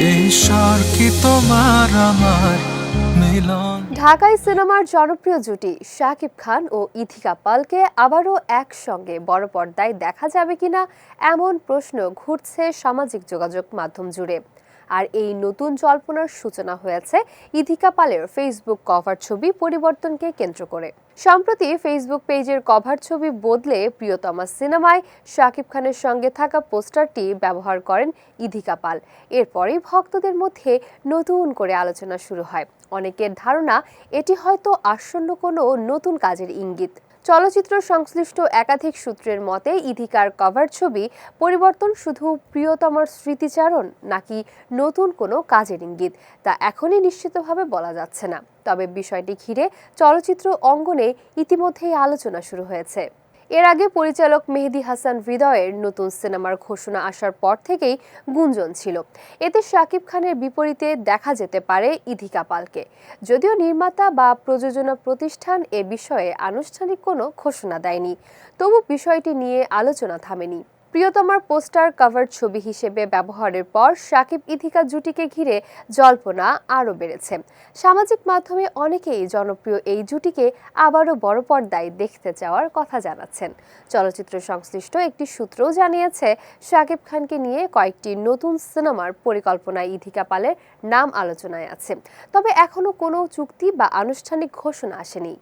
এই স্বর কি তোমার আমার মিলন। ঢাকাই সিনেমার জনপ্রিয় জুটি শাকিব খান ও ইথিকা পালকে আবারও একসঙ্গে বড় পর্দায় দেখা যাবে কিনা এমন প্রশ্ন ঘুরছে সামাজিক যোগাযোগ মাধ্যম জুড়ে। আর এই নতুন জল্পনার সূচনা হয়েছে ইথিকা পালের ফেসবুক কভার ছবি পরিবর্তনকে কেন্দ্র করে। সম্প্রতি ফেসবুক পেজের কভার ছবি বদলে প্রিয়তমা সিনেমায় শাকিব খানের সঙ্গে থাকা পোস্টারটি ব্যবহার করেন ইথিকা পাল। এরপরই ভক্তদের মধ্যে নতুন করে আলোচনা শুরু হয়। অনেকের ধারণা এটি হয়তো আসন্ন কোনো নতুন কাজের ইঙ্গিত। চলচ্চিত্র সংশ্লিষ্ট একাধিক সূত্রের মতে ইথিকার কভার ছবি পরিবর্তন শুধু প্রিয়তমার স্মৃতিচারণ নাকি নতুন কোনো কাজের ইঙ্গিত তা এখনই নিশ্চিতভাবে বলা যাচ্ছে না। তবে বিষয়টি ঘিরে চলচ্চিত্র অঙ্গনে ইতিমধ্যেই আলোচনা শুরু হয়েছে। এর আগে পরিচালক মেহেদী হাসান হৃদয়ের নতুন সিনেমার ঘোষণা আসার পর থেকেই গুঞ্জন ছিল এতে শাকিব খানের বিপরীতে দেখা যেতে পারে ইথিকা পালকে। যদিও নির্মাতা বা প্রযোজনা প্রতিষ্ঠান এ বিষয়ে আনুষ্ঠানিক কোনো ঘোষণা দেয়নি, তবু বিষয়টি নিয়ে আলোচনা থামেনি। প্রিয়তমার পোস্টার কভার ছবি হিসেবে ব্যবহারের পর শাকিব ইথিকা জুটিকে ঘিরে জল্পনা আরও বেড়েছে। সামাজিক মাধ্যমে অনেকেই জনপ্রিয় এই জুটিকে আবারও বড় পর্দায় দেখতে চাওয়ার কথা জানাচ্ছেন। চলচ্চিত্র সংশ্লিষ্ট একটি সূত্রও জানিয়েছে শাকিব খানকে নিয়ে কয়েকটি নতুন সিনেমার পরিকল্পনায় ইথিকা পালের নাম আলোচনায় আছে, তবে এখনো কোনো চুক্তি বা আনুষ্ঠানিক ঘোষণা আসেনি।